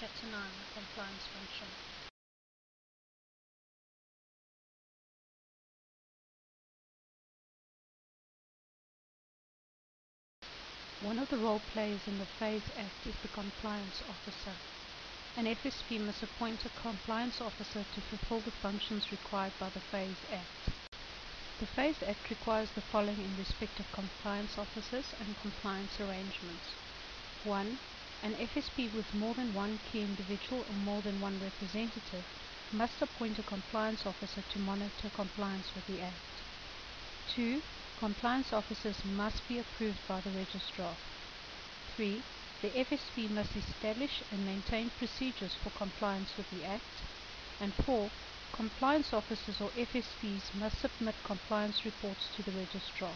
Chapter 9, Compliance Function. One of the role players in the FASE Act is the Compliance Officer. An FSP must appoint a Compliance Officer to fulfill the functions required by the FASE Act. The FASE Act requires the following in respect of compliance officers and compliance arrangements. 1. An FSP with more than one key individual or more than one representative must appoint a compliance officer to monitor compliance with the Act. 2. Compliance officers must be approved by the registrar. 3. The FSP must establish and maintain procedures for compliance with the Act. And 4. Compliance officers or FSPs must submit compliance reports to the registrar.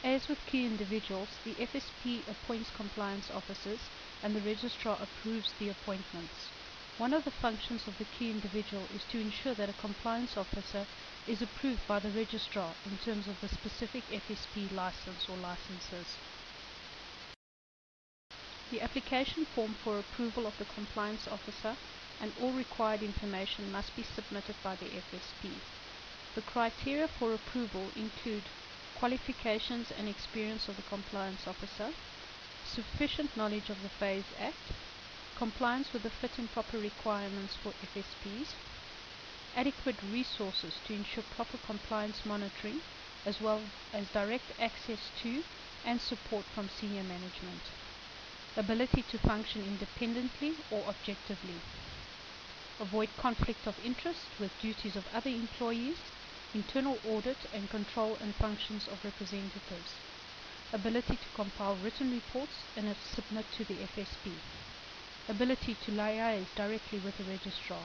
As with key individuals, the FSP appoints compliance officers and the registrar approves the appointments. One of the functions of the key individual is to ensure that a compliance officer is approved by the registrar in terms of the specific FSP license or licenses. The application form for approval of the compliance officer and all required information must be submitted by the FSP. The criteria for approval include qualifications and experience of the compliance officer, sufficient knowledge of the FASE Act, compliance with the fit and proper requirements for FSPs, adequate resources to ensure proper compliance monitoring, as well as direct access to and support from senior management, ability to function independently or objectively, avoid conflict of interest with duties of other employees, internal audit and control and functions of representatives, ability to compile written reports and submit to the FSP, ability to liaise directly with the registrar.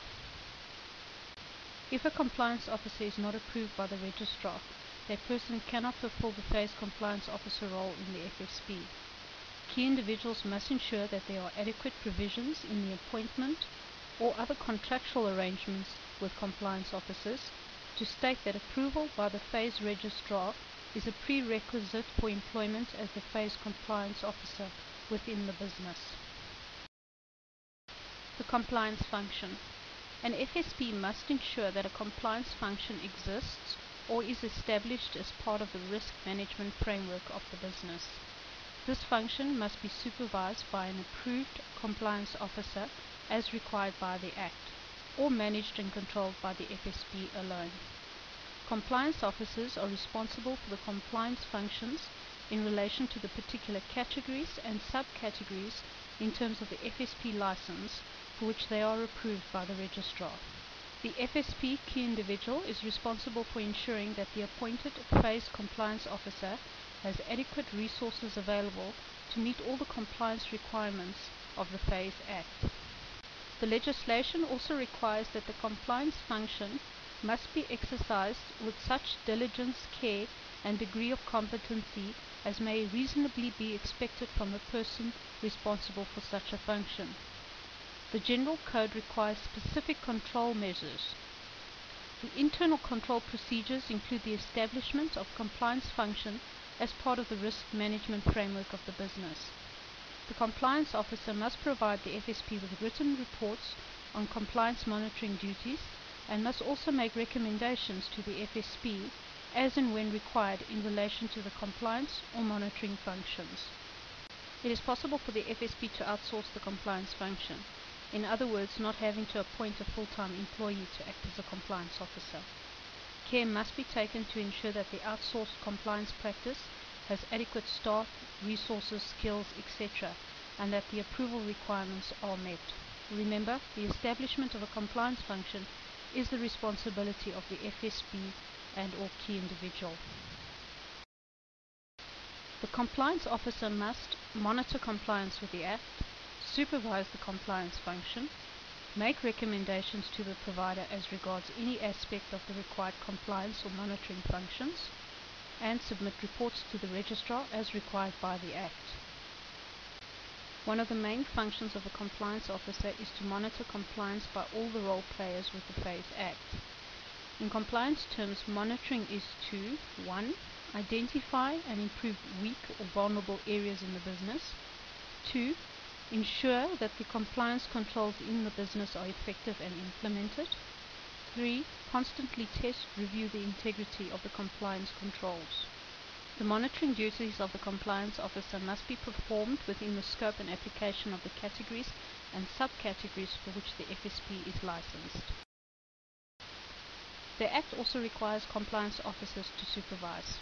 If a compliance officer is not approved by the registrar, that person cannot fulfill the FASE compliance officer role in the FSP. Key individuals must ensure that there are adequate provisions in the appointment or other contractual arrangements with compliance officers to state that approval by the FASE registrar is a prerequisite for employment as the FASE compliance officer within the business. The compliance function. An FSP must ensure that a compliance function exists or is established as part of the risk management framework of the business. This function must be supervised by an approved compliance officer as required by the Act, or managed and controlled by the FSP alone. Compliance officers are responsible for the compliance functions in relation to the particular categories and subcategories in terms of the FSP license for which they are approved by the registrar. The FSP key individual is responsible for ensuring that the appointed FASE compliance officer has adequate resources available to meet all the compliance requirements of the FASE Act. The legislation also requires that the compliance function must be exercised with such diligence, care, and degree of competency as may reasonably be expected from a person responsible for such a function. The General Code requires specific control measures. The internal control procedures include the establishment of compliance function as part of the risk management framework of the business. The compliance officer must provide the FSP with written reports on compliance monitoring duties and must also make recommendations to the FSP as and when required in relation to the compliance or monitoring functions. It is possible for the FSP to outsource the compliance function, in other words, not having to appoint a full-time employee to act as a compliance officer. Care must be taken to ensure that the outsourced compliance practice has adequate staff, resources, skills, etc., and that the approval requirements are met. Remember, the establishment of a compliance function is the responsibility of the FSP and or key individual. The compliance officer must monitor compliance with the Act, supervise the compliance function, make recommendations to the provider as regards any aspect of the required compliance or monitoring functions, and submit reports to the registrar as required by the Act. One of the main functions of a compliance officer is to monitor compliance by all the role players with the FASE Act. In compliance terms, monitoring is to 1. Identify and improve weak or vulnerable areas in the business, 2. Ensure that the compliance controls in the business are effective and implemented. 3. Constantly test, review the integrity of the compliance controls. The monitoring duties of the compliance officer must be performed within the scope and application of the categories and subcategories for which the FSP is licensed. The Act also requires compliance officers to supervise.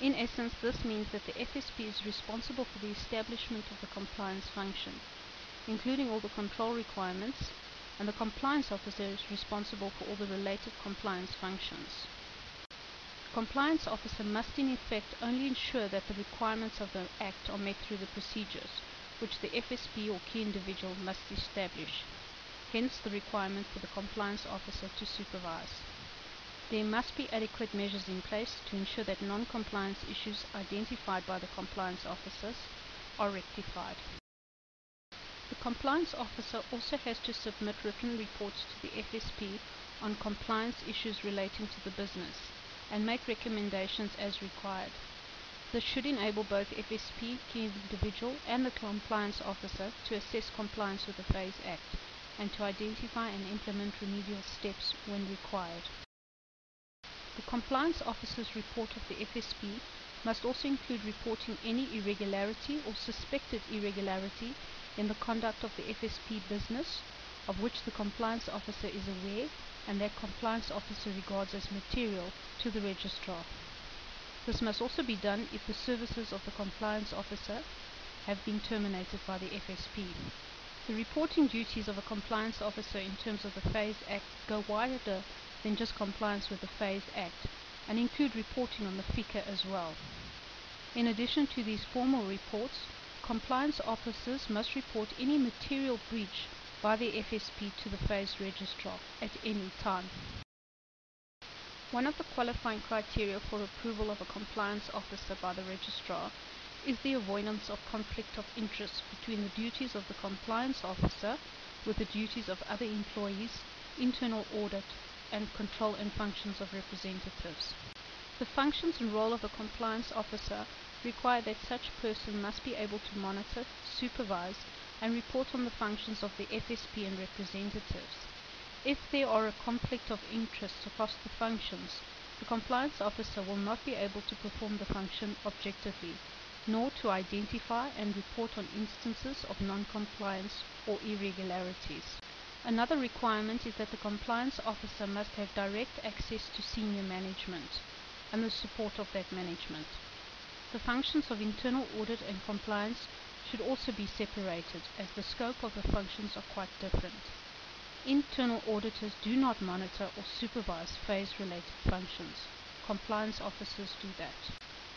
In essence, this means that the FSP is responsible for the establishment of the compliance function, including all the control requirements, and the compliance officer is responsible for all the related compliance functions. The compliance officer must in effect only ensure that the requirements of the Act are met through the procedures, which the FSP or key individual must establish, hence the requirement for the compliance officer to supervise. There must be adequate measures in place to ensure that non-compliance issues identified by the compliance officers are rectified. The compliance officer also has to submit written reports to the FSP on compliance issues relating to the business and make recommendations as required. This should enable both FSP, key individual, and the compliance officer to assess compliance with the FASE Act and to identify and implement remedial steps when required. The compliance officer's report of the FSP must also include reporting any irregularity or suspected irregularity in the conduct of the FSP business of which the compliance officer is aware and that compliance officer regards as material to the registrar. This must also be done if the services of the compliance officer have been terminated by the FSP. The reporting duties of a compliance officer in terms of the FASE Act go wider than just compliance with the FASE Act and include reporting on the FICA as well. In addition to these formal reports, compliance officers must report any material breach by the FSP to the FASE registrar at any time. One of the qualifying criteria for approval of a compliance officer by the registrar is the avoidance of conflict of interest between the duties of the compliance officer with the duties of other employees, internal audit, and control and functions of representatives. The functions and role of a compliance officer require that such person must be able to monitor, supervise, and report on the functions of the FSP and representatives. If there are a conflict of interest across the functions, the compliance officer will not be able to perform the function objectively, nor to identify and report on instances of non-compliance or irregularities. Another requirement is that the compliance officer must have direct access to senior management and the support of that management. The functions of internal audit and compliance should also be separated, as the scope of the functions are quite different. Internal auditors do not monitor or supervise FASE-related functions. Compliance officers do that.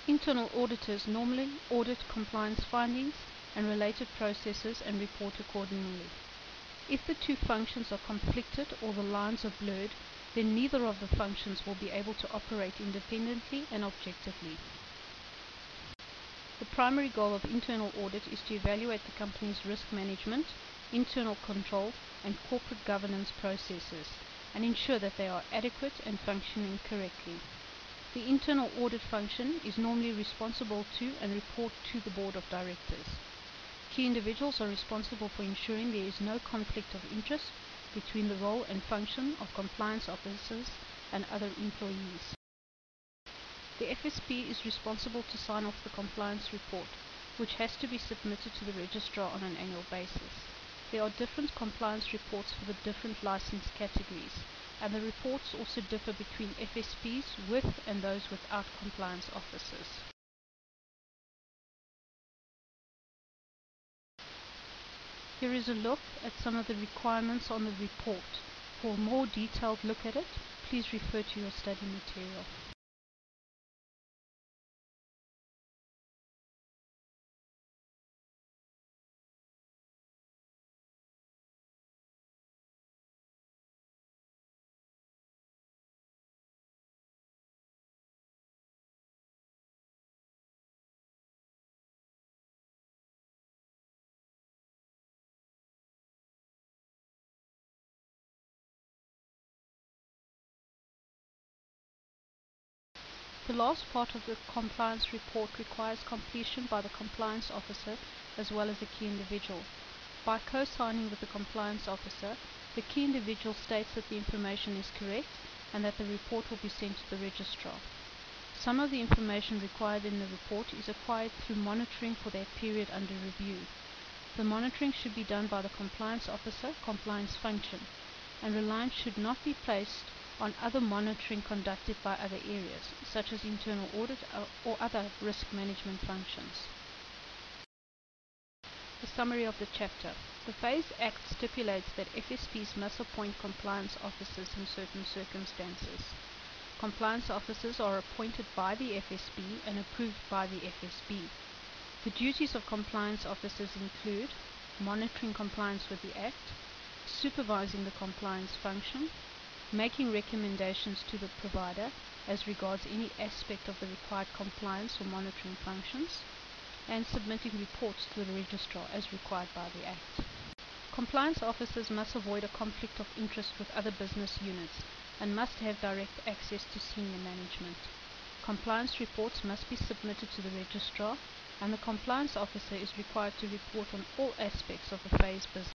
Internal auditors normally audit compliance findings and related processes and report accordingly. If the two functions are conflicted or the lines are blurred, then neither of the functions will be able to operate independently and objectively. The primary goal of internal audit is to evaluate the company's risk management, internal control, and corporate governance processes, and ensure that they are adequate and functioning correctly. The internal audit function is normally responsible to and report to the board of directors. Key individuals are responsible for ensuring there is no conflict of interest between the role and function of compliance officers and other employees. The FSP is responsible to sign off the compliance report, which has to be submitted to the registrar on an annual basis. There are different compliance reports for the different license categories, and the reports also differ between FSPs with and those without compliance officers. Here is a look at some of the requirements on the report. For a more detailed look at it, please refer to your study material. The last part of the compliance report requires completion by the compliance officer as well as the key individual. By co-signing with the compliance officer, the key individual states that the information is correct and that the report will be sent to the registrar. Some of the information required in the report is acquired through monitoring for that period under review. The monitoring should be done by the compliance officer, compliance function, and reliance should not be placed on other monitoring conducted by other areas, such as internal audit or other risk management functions. The summary of the chapter. The FAIS Act stipulates that FSPs must appoint compliance officers in certain circumstances. Compliance officers are appointed by the FSB and approved by the FSB. The duties of compliance officers include monitoring compliance with the Act, supervising the compliance function, making recommendations to the provider as regards any aspect of the required compliance or monitoring functions, and submitting reports to the registrar as required by the Act. Compliance officers must avoid a conflict of interest with other business units and must have direct access to senior management. Compliance reports must be submitted to the registrar, and the compliance officer is required to report on all aspects of the FAIS business.